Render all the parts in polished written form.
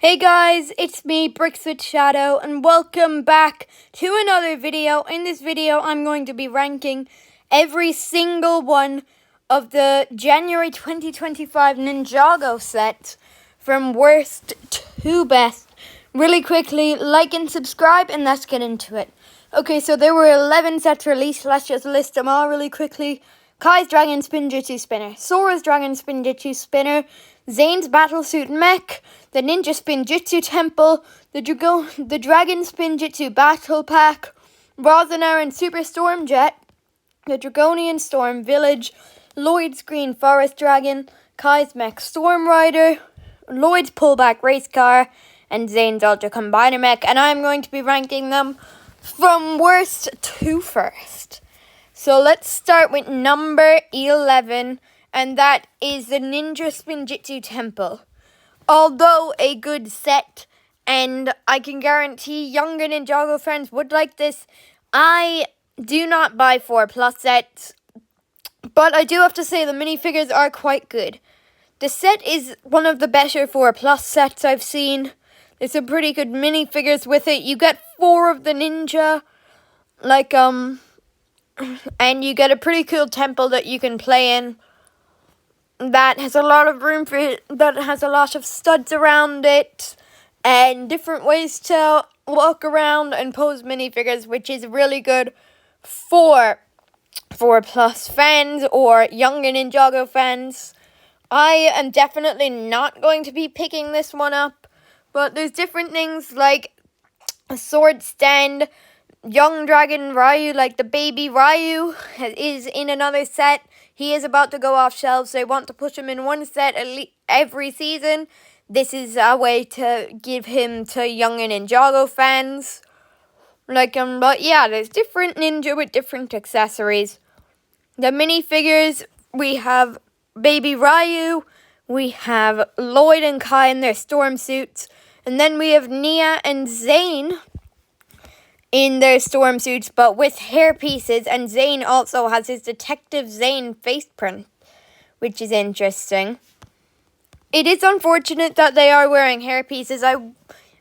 Hey guys, it's me, Bricks with Shadow, and welcome back to another video. In this video, I'm going to be ranking every single one of the January 2025 Ninjago sets from worst to best. Really quickly, like and subscribe, and let's get into it. Okay, so there were 11 sets released. Let's just list them all really quickly. Kai's Dragon Spinjitzu Spinner, Sora's Dragon Spinjitzu Spinner, Zane's Battlesuit Mech, the Ninja Spinjitzu Temple, the Dragon Spinjitzu Battle Pack, Rosana and Super Storm Jet, the Dragonian Storm Village, Lloyd's Green Forest Dragon, Kai's Mech Storm Rider, Lloyd's Pullback Race Car, and Zane's Ultra Combiner Mech, and I'm going to be ranking them from worst to first. So let's start with number 11, and that is the Ninja Spinjitzu Temple. Although a good set, and I can guarantee younger Ninjago fans would like this, I do not buy 4+ sets, but I do have to say the minifigures are quite good. The set is one of the better 4+ sets I've seen. There's some pretty good minifigures with it. You get 4 of the ninja, and you get a pretty cool temple that you can play in. That has a lot of room that has a lot of studs around it, and different ways to walk around and pose minifigures, which is really good for 4+ fans or younger Ninjago fans. I am definitely not going to be picking this one up, but there's different things like a sword stand. Young Dragon Ryu, like the baby Ryu, is in another set. He is about to go off shelves, so they want to push him in one set every season. This is a way to give him to younger Ninjago fans. But yeah, there's different ninja with different accessories. The minifigures, we have baby Ryu, we have Lloyd and Kai in their storm suits, and then we have Nia and Zane in their storm suits, but with hair pieces, and Zane also has his Detective Zane face print, which is interesting. It is unfortunate that they are wearing hair pieces,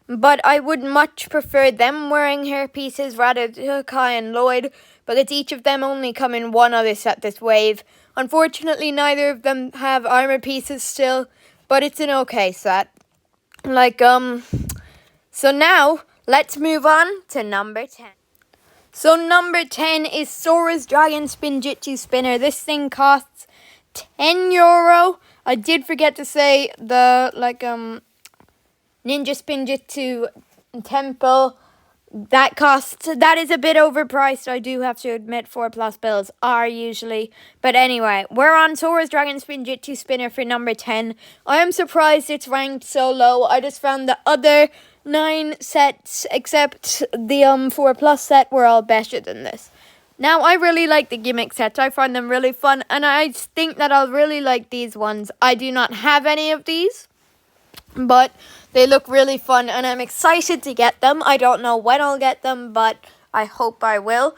but I would much prefer them wearing hair pieces rather than Kai and Lloyd, because each of them only come in one other set this wave. Unfortunately, neither of them have armor pieces still, but it's an okay set. So now, let's move on to number 10. So number 10 is Sora's Dragon Spinjitzu Spinner. This thing costs €10. I did forget to say the Ninja Spinjitzu Temple. That is a bit overpriced, I do have to admit. 4+ bills are usually. But anyway, we're on Sora's Dragon Spinjitzu Spinner for number 10. I am surprised it's ranked so low. I just found the other 9 sets, except the 4+ set, were all better than this. Now, I really like the gimmick sets. I find them really fun, and I think that I'll really like these ones. I do not have any of these, but they look really fun, and I'm excited to get them. I don't know when I'll get them, but I hope I will.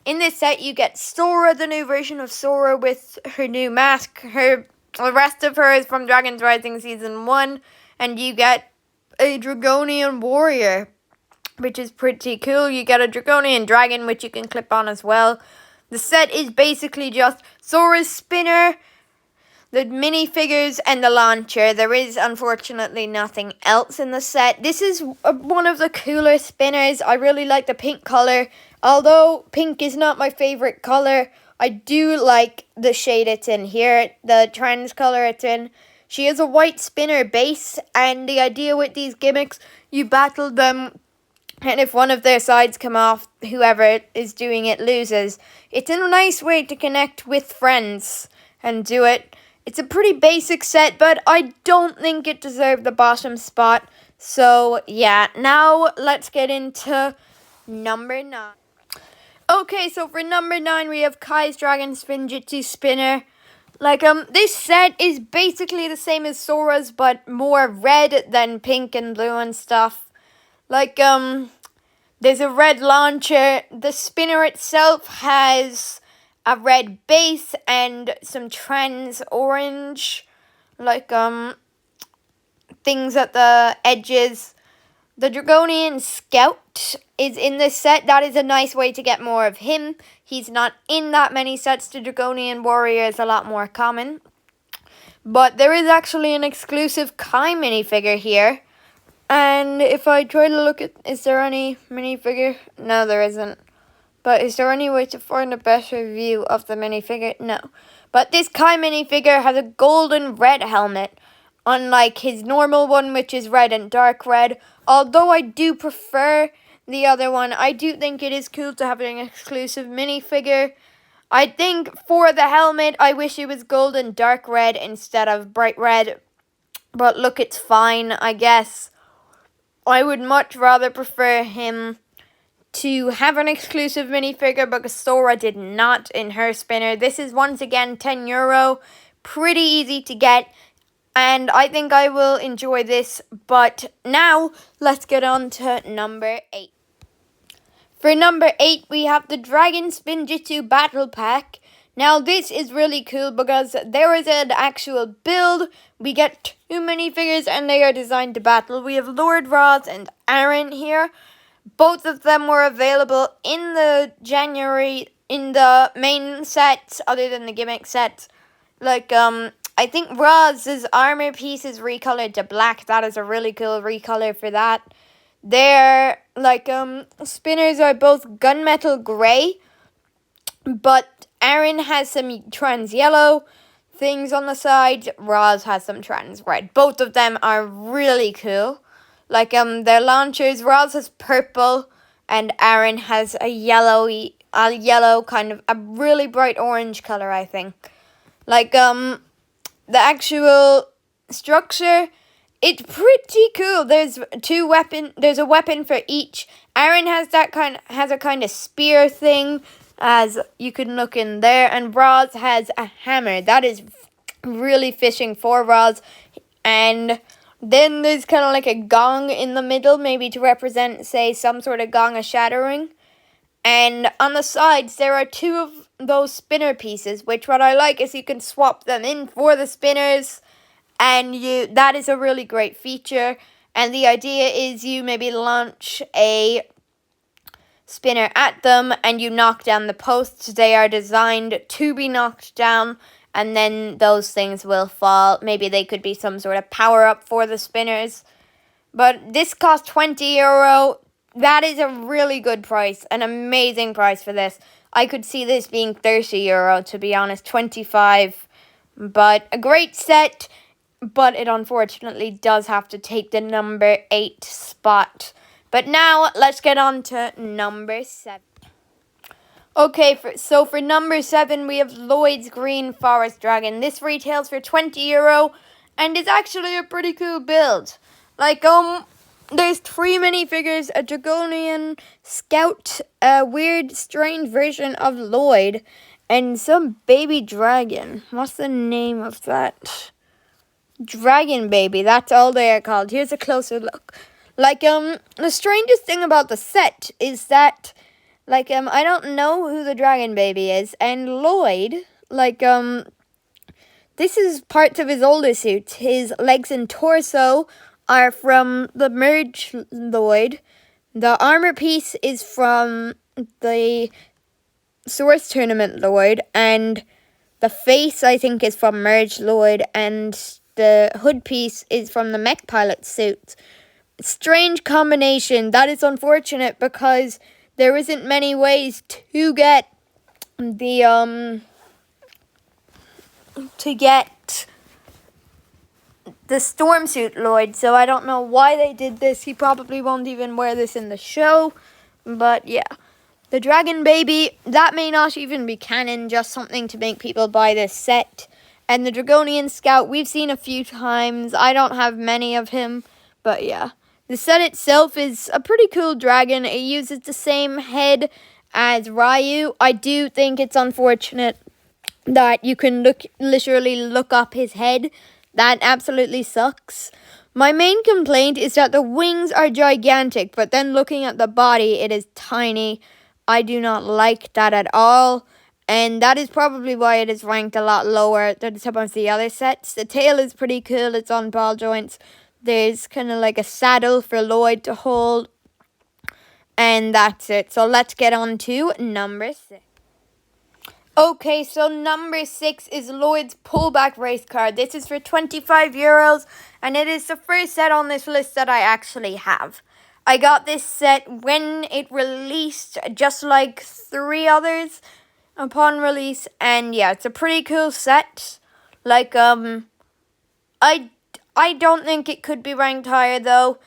In this set, you get Sora, the new version of Sora with her new mask. The rest of her is from Dragon's Rising Season 1, and you get a Dragonian warrior, which is pretty cool. You get a Dragonian dragon, which you can clip on as well. The set is basically just Sora's spinner, the minifigures, and the launcher. There is, unfortunately, nothing else in the set. This is one of the cooler spinners. I really like the pink color. Although pink is not my favorite color, I do like the shade it's in here, the trans color it's in. She is a white spinner base, and the idea with these gimmicks, you battle them, and if one of their sides come off, whoever is doing it loses. It's a nice way to connect with friends and do it. It's a pretty basic set, but I don't think it deserved the bottom spot. So, yeah, now let's get into number 9. Okay, so for number 9, we have Kai's Dragon Spinjitzu Spinner. This set is basically the same as Sora's, but more red than pink and blue and stuff. There's a red launcher. The spinner itself has a red base and some trans orange, things at the edges. The Dragonian Scout is in this set. That is a nice way to get more of him. He's not in that many sets. The Dragonian Warrior is a lot more common. But there is actually an exclusive Kai minifigure here. And if I try to look at, is there any minifigure? No, there isn't. But is there any way to find a better view of the minifigure? No. But this Kai minifigure has a golden red helmet, unlike his normal one, which is red and dark red. Although I do prefer the other one, I do think it is cool to have an exclusive minifigure. I think for the helmet, I wish it was golden dark red instead of bright red. But look, it's fine, I guess. I would much rather prefer him to have an exclusive minifigure, because Sora did not in her spinner. This is once again €10. Pretty easy to get. And I think I will enjoy this. But now, let's get on to number 8. For number 8, we have the Dragon Spinjitzu Battle Pack. Now, this is really cool because there is an actual build. We get 2 minifigures and they are designed to battle. We have Lord Roz and Aaron here. Both of them were available in the January, in the main sets, other than the gimmick sets. Like, I think Roz's armor piece is recolored to black. That is a really cool recolor for that. Their, spinners are both gunmetal gray, but Aaron has some trans yellow things on the side. Roz has some trans red. Both of them are really cool. Their launchers, Roz has purple, and Aaron has a yellow kind of, a really bright orange color, I think. The actual structure, it's pretty cool. There's a weapon for each. Aaron has a kind of spear thing, as you can look in there, and Roz has a hammer. That is really fishing for Roz. And then there's kind of like a gong in the middle, maybe to represent, say, some sort of gong of shattering. And on the sides, there are 2 of those spinner pieces, which what I like is you can swap them in for the spinners. And that is a really great feature. And the idea is you maybe launch a spinner at them and you knock down the posts. They are designed to be knocked down, and then those things will fall. Maybe they could be some sort of power-up for the spinners. But this cost €20. That is a really good price, an amazing price for this. I could see this being €30, to be honest, 25. But a great set, but it unfortunately does have to take the number 8 spot. But now, let's get on to number 7. Okay, for number 7, we have Lloyd's Green Forest Dragon. This retails for €20, and is actually a pretty cool build. There's 3 minifigures, a Dragonian Scout, a weird, strange version of Lloyd, and some baby dragon. What's the name of that? Dragon Baby, that's all they are called. Here's a closer look. The strangest thing about the set is that, I don't know who the Dragon Baby is, and Lloyd, this is parts of his older suit. His legs and torso are from the Merge Lloyd. The armor piece is from the Source Tournament Lloyd, and the face, I think, is from Merge Lloyd, and the hood piece is from the Mech Pilot suit. Strange combination. That is unfortunate because there isn't many ways to get the storm suit Lloyd, so I don't know why they did this. He probably won't even wear this in the show, but yeah. The Dragon Baby, that may not even be canon, just something to make people buy this set. And the Dragonian Scout, we've seen a few times. I don't have many of him, but yeah. The set itself is a pretty cool dragon. It uses the same head as Ryu. I do think it's unfortunate that you can literally look up his head. That absolutely sucks. My main complaint is that the wings are gigantic, but then looking at the body, it is tiny. I do not like that at all, and that is probably why it is ranked a lot lower than some of the other sets. The tail is pretty cool. It's on ball joints. There's kind of like a saddle for Lloyd to hold. And that's it. So let's get on to number 6. Okay, so number 6 is Lloyd's pullback race car. This is for €25, and it is the first set on this list that I actually have. I got this set when it released, just like 3 others upon release, and yeah, it's a pretty cool set. Like, I don't think it could be ranked higher, though.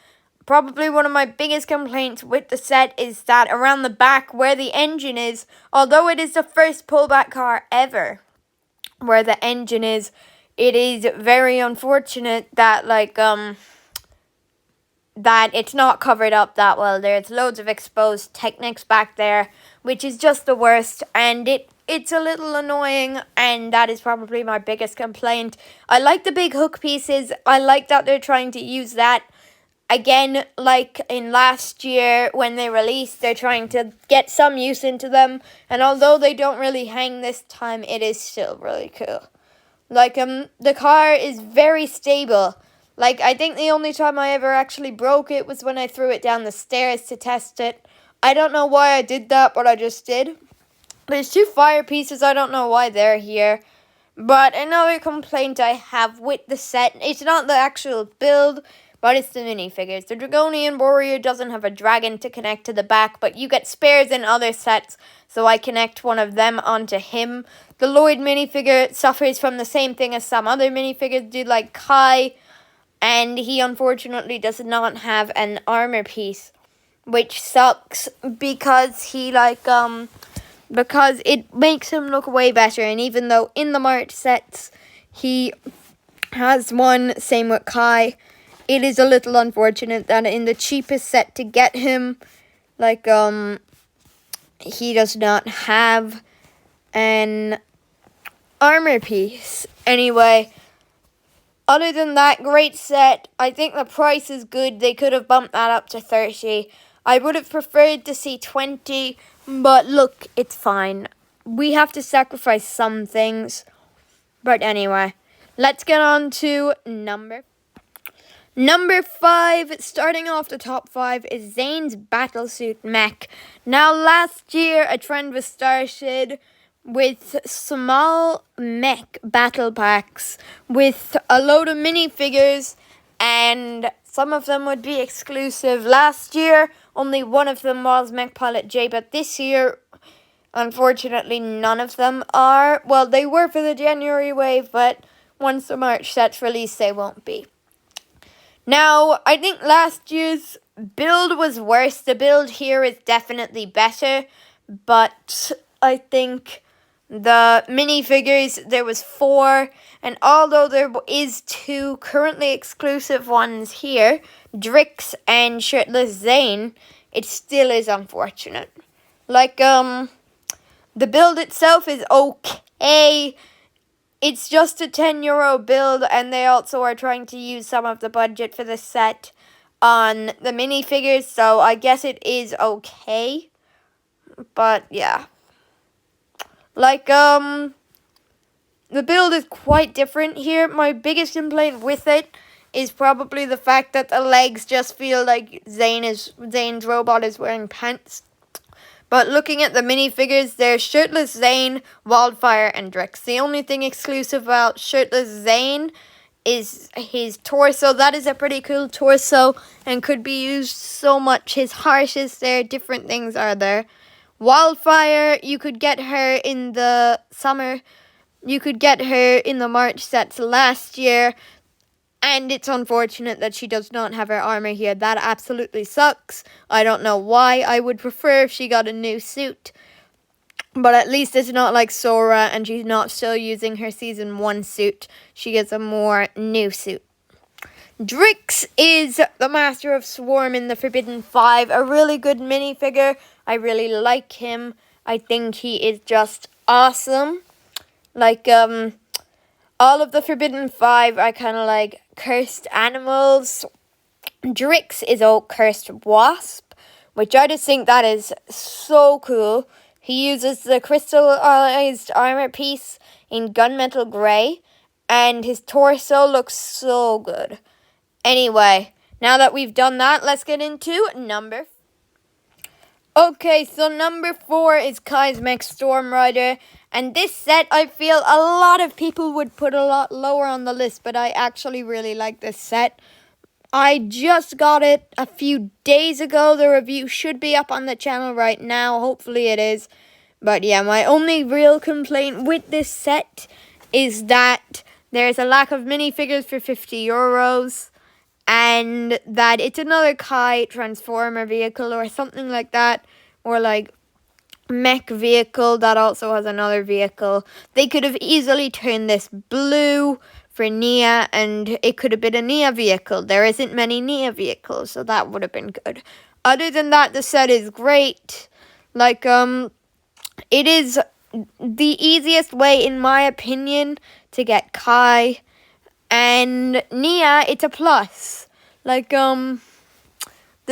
Probably one of my biggest complaints with the set is that around the back where the engine is, although it is the first pullback car ever where the engine is, it is very unfortunate that that it's not covered up that well. There's loads of exposed Technics back there, which is just the worst, and it's a little annoying, and that is probably my biggest complaint. I like the big hook pieces. I like that they're trying to use that. Again, like in last year when they released, they're trying to get some use into them. And although they don't really hang this time, it is still really cool. Like, the car is very stable. Like, I think the only time I ever actually broke it was when I threw it down the stairs to test it. I don't know why I did that, but I just did. There's 2 fire pieces. I don't know why they're here. But another complaint I have with the set, it's not the actual build, but it's the minifigures. The Dragonian Warrior doesn't have a dragon to connect to the back, but you get spares in other sets, so I connect one of them onto him. The Lloyd minifigure suffers from the same thing as some other minifigures do, like Kai, and he unfortunately does not have an armor piece, which sucks because because it makes him look way better. And even though in the March sets he has one, same with Kai, it is a little unfortunate that in the cheapest set to get him, he does not have an armor piece. Anyway, other than that, great set. I think the price is good. They could have bumped that up to 30. I would have preferred to see 20, but look, it's fine. We have to sacrifice some things. But anyway, let's get on to number 5, starting off the top 5, is Zane's Battlesuit Mech. Now, last year, a trend was started with small mech battle packs with a load of minifigures, and some of them would be exclusive. Last year, only one of them was Mech Pilot J, but this year, unfortunately, none of them are. Well, they were for the January wave, but once the March sets release, they won't be. Now, I think last year's build was worse. The build here is definitely better, but I think the minifigures, there was 4, and although there is 2 currently exclusive ones here, Drix and Shirtless Zane, it still is unfortunate. Like, the build itself is okay. It's just a €10 build, and they also are trying to use some of the budget for the set on the minifigures, so I guess it is okay. But yeah. Like, the build is quite different here. My biggest complaint with it is probably the fact that the legs just feel like Zane's robot is wearing pants. But looking at the minifigures, there's Shirtless Zane, Wildfire, and Drix. The only thing exclusive about Shirtless Zane is his torso. That is a pretty cool torso and could be used so much. His heart is there, different things are there. Wildfire, you could get her in the summer. You could get her in the March sets last year. And it's unfortunate that she does not have her armor here. That absolutely sucks. I don't know why. I would prefer if she got a new suit. But at least it's not like Sora and she's not still using her Season 1 suit. She gets a more new suit. Drix is the Master of Swarm in the Forbidden 5. A really good minifigure. I really like him. I think he is just awesome. Like, all of the Forbidden 5 are kind of like cursed animals. Drix is a cursed wasp, which I just think that is so cool. He uses the crystallized armor piece in gunmetal grey, and his torso looks so good. Anyway, now that we've done that, let's get into number. Okay, so number 4 is Kai's Mech Storm Rider. And this set, I feel a lot of people would put a lot lower on the list, but I actually really like this set. I just got it a few days ago. The review should be up on the channel right now. Hopefully it is. But yeah, my only real complaint with this set is that there's a lack of minifigures for €50. And that it's another Kai Transformer vehicle or something like that. Or like mech vehicle that also has another vehicle. They could have easily turned this blue for Nia, and it could have been a Nia vehicle. There isn't many Nia vehicles, so that would have been good. Other than that, the set is great. Like, it is the easiest way, in my opinion, to get Kai. And Nia, it's a plus. Like, the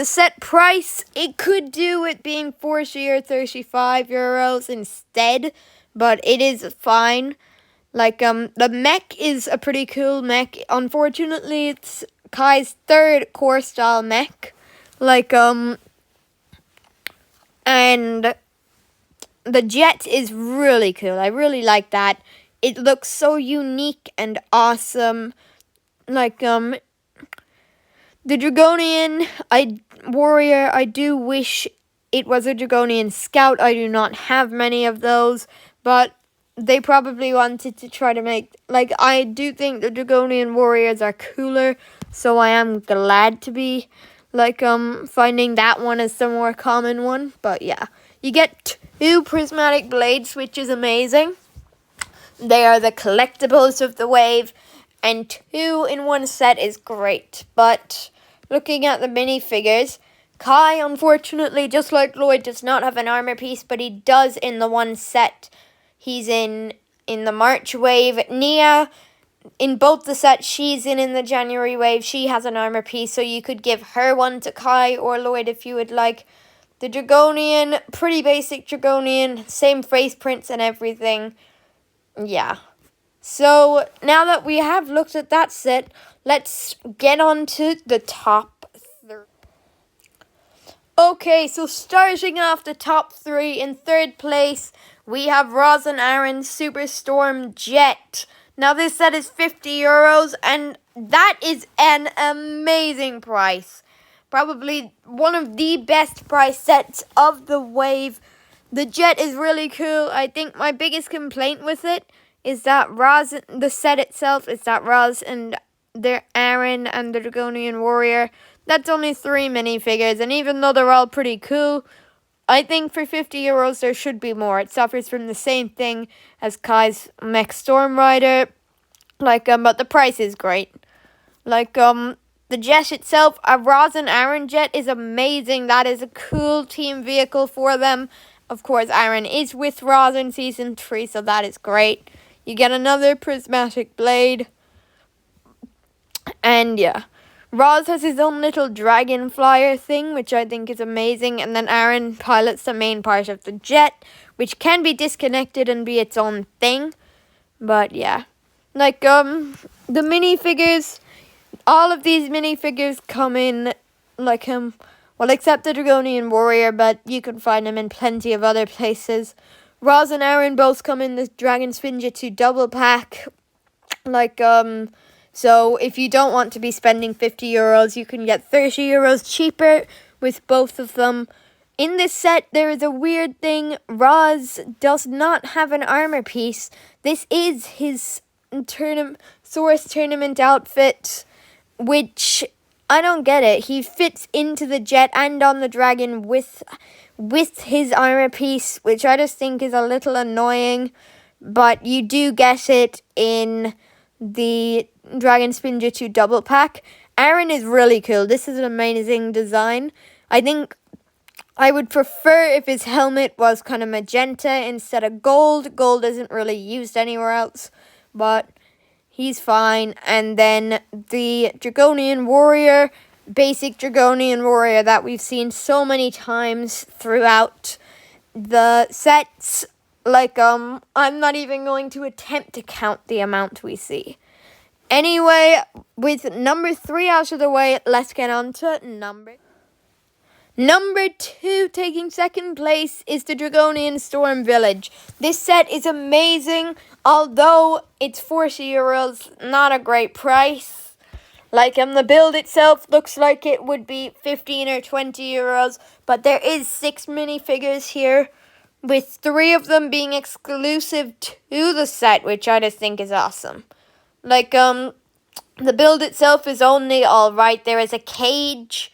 set price, it could do it being 40 or €35 instead, but it is fine. Like, the mech is a pretty cool mech. Unfortunately, it's Kai's 3rd core style mech. Like, and the jet is really cool. I really like that. It looks so unique and awesome. Like, the Dragonian warrior, I do wish it was a Dragonian scout. I do not have many of those, but they probably wanted to try to make, like, I do think the Dragonian warriors are cooler, so I am glad to be, like, finding that one as the more common one. But yeah, you get 2 prismatic blades, which is amazing. They are the collectibles of the wave, and 2 in one set is great. But looking at the minifigures, Kai, unfortunately, just like Lloyd, does not have an armor piece, but he does in the one set he's in the March wave. Nia, in both the sets she's in the January wave, she has an armor piece, so you could give her one to Kai or Lloyd if you would like. The Dragonian, pretty basic Dragonian, same face prints and everything. Yeah. So, now that we have looked at that set, let's get on to the top 3. Okay, so starting off the top 3, in 3rd place, we have Roz and Aaron Superstorm Jet. Now, this set is €50, and that is an amazing price. Probably one of the best price sets of the wave. The jet is really cool. I think my biggest complaint with it is that the set itself is that Roz and their Aaron and the Dragonian Warrior, that's only 3 minifigures, and even though they're all pretty cool, I think for €50 there should be more. It suffers from the same thing as Kai's Mech Storm Rider, like, but the price is great. Like, the jet itself, a Roz and Aaron jet is amazing. That is a cool team vehicle for them. Of course, Aaron is with Roz in Season 3, so that is great. You get another prismatic blade. And yeah, Roz has his own little dragon flyer thing, which I think is amazing. And then Aaron pilots the main part of the jet, which can be disconnected and be its own thing. But yeah, like, the minifigures, all of these minifigures come in, like, well, except the Dragonian Warrior, but you can find them in plenty of other places. Roz and Aaron both come in the Dragon Spinjitzu double pack. Like, so if you don't want to be spending €50, you can get €30 cheaper with both of them. In this set, there is a weird thing. Roz does not have an armor piece. This is his Source Tournament outfit, which I don't get it. He fits into the jet and on the dragon with his armor piece, which I just think is a little annoying. But you do get it in the Dragon Spinjitzu double pack. Aaron is really cool. This is an amazing design. I think I would prefer if his helmet was kind of magenta instead of gold. Gold isn't really used anywhere else, but he's fine. And then the Dragonian Warrior, basic Dragonian Warrior that we've seen so many times throughout the sets. Like, I'm not even going to attempt to count the amount we see. Anyway, with number 3 out of the way, let's get on to Number 2, taking second place, is the Dragonian Storm Village. This set is amazing, although it's €40, not a great price. The build itself looks like it would be 15 or 20 euros, but there is 6 minifigures here, with 3 of them being exclusive to the set, which I just think is awesome. The build itself is only alright. There is a cage.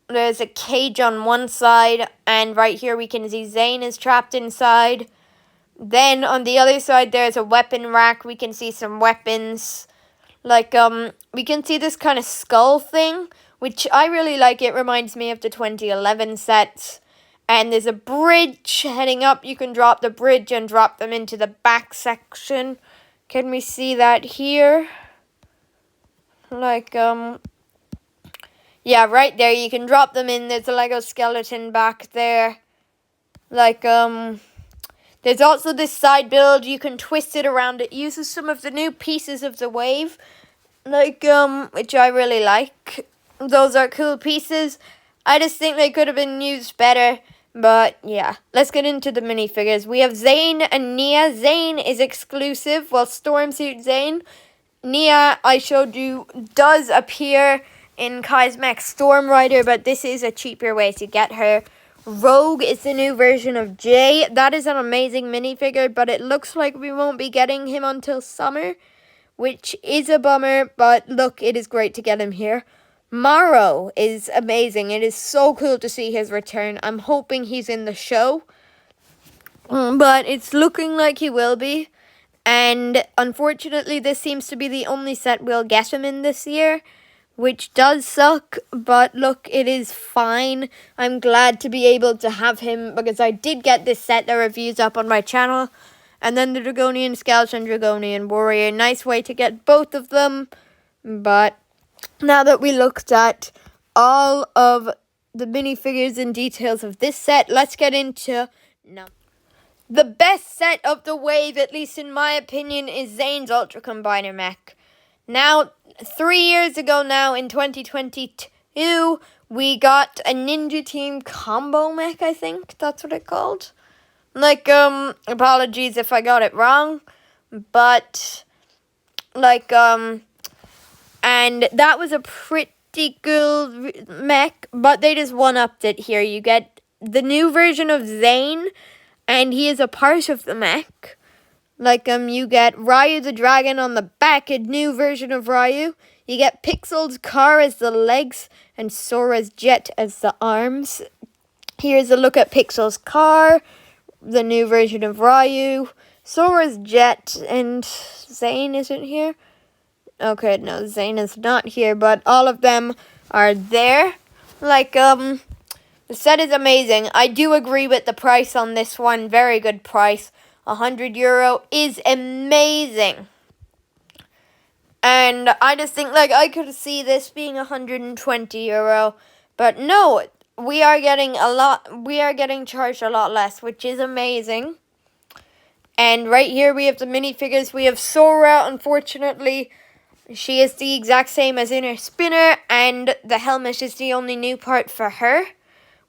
There's a cage on one side, and right here we can see Zane is trapped inside. Then on the other side there's a weapon rack. We can see some weapons. We can see this kind of skull thing, which I really like. It reminds me of the 2011 sets. And there's a bridge heading up. You can drop the bridge and drop them into the back section. Can we see that here? Yeah, right there. You can drop them in. There's a Lego skeleton back there. There's also this side build. You can twist it around. It uses some of the new pieces of the wave. Which I really like. Those are cool pieces. I just think they could have been used better. But, yeah. Let's get into the minifigures. We have Zane and Nia. Zane is exclusive. Well, Stormsuit Zane. Nia, I showed you, does appear in Kai's Mech Storm Rider, but this is a cheaper way to get her. Rogue is the new version of Jay. That is an amazing minifigure, but it looks like we won't be getting him until summer, which is a bummer, but look, it is great to get him here. Morrow is amazing. It is so cool to see his return. I'm hoping he's in the show, but it's looking like he will be. And unfortunately, this seems to be the only set we'll get him in this year, which does suck, but look, it is fine. I'm glad to be able to have him, because I did get this set, the reviews up on my channel. And then the Dragonian Scout and Dragonian Warrior. Nice way to get both of them. But now that we looked at all of the minifigures and details of this set, let's get into the best set of the wave, at least in my opinion, is Zane's Ultra Combiner Mech. Now, 3 years ago now, in 2022, we got a Ninja Team combo mech, I think that's what it's called. Apologies if I got it wrong, but, and that was a pretty cool mech, but they just one-upped it here. You get the new version of Zane, and he is a part of the mech. You get Ryu the Dragon on the back, a new version of Ryu. You get Pixel's car as the legs, and Sora's jet as the arms. Here's a look at Pixel's car, the new version of Ryu, Sora's jet, and Zane isn't here. Okay, no, Zane is not here, but all of them are there. The set is amazing. I do agree with the price on this one. Very good price. €100 is amazing. And I just think, I could see this being €120. But no, we are getting charged a lot less, which is amazing. And right here we have the minifigures. We have Sora. Unfortunately, she is the exact same as in her spinner, and the helmet is the only new part for her.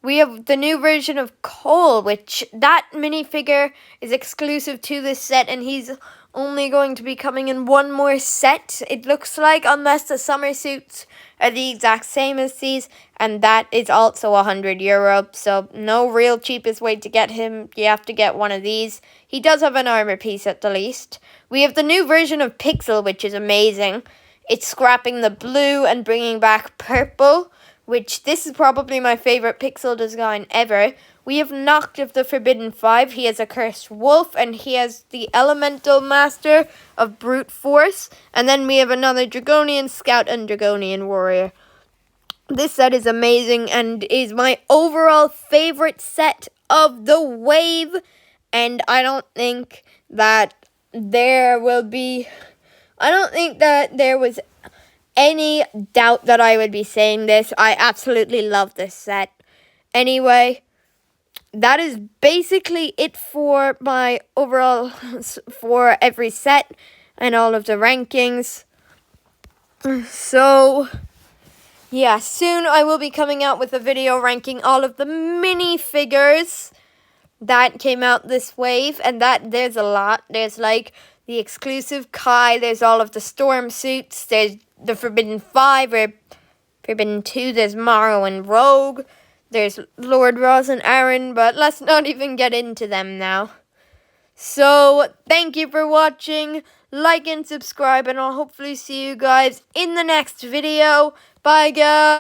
We have the new version of Cole, which that minifigure is exclusive to this set, and he's only going to be coming in one more set, it looks like, unless the summer suits are the exact same as these, and that is also €100. So no real cheapest way to get him. You have to get one of these. He does have an armor piece at the least. We have the new version of Pixel, which is amazing. It's scrapping the blue and bringing back purple, which this is probably my favorite Pixel design ever. We have Noct of the Forbidden Five. He is a cursed wolf, and he has the elemental master of brute force. And then we have another Dragonian Scout and Dragonian Warrior. This set is amazing and is my overall favorite set of the wave. And I don't think that there was any doubt that I would be saying this. I absolutely love this set. Anyway, that is basically it for my overall, for every set and all of the rankings. So, yeah, soon I will be coming out with a video ranking all of the minifigures that came out this wave, and there's a lot. There's like the exclusive Kai, there's all of the storm suits, there's the Forbidden 5 or Forbidden 2, there's Morrow and Rogue, there's Lord Ross and Aaron, but let's not even get into them now. So, thank you for watching, like and subscribe, and I'll hopefully see you guys in the next video. Bye guys!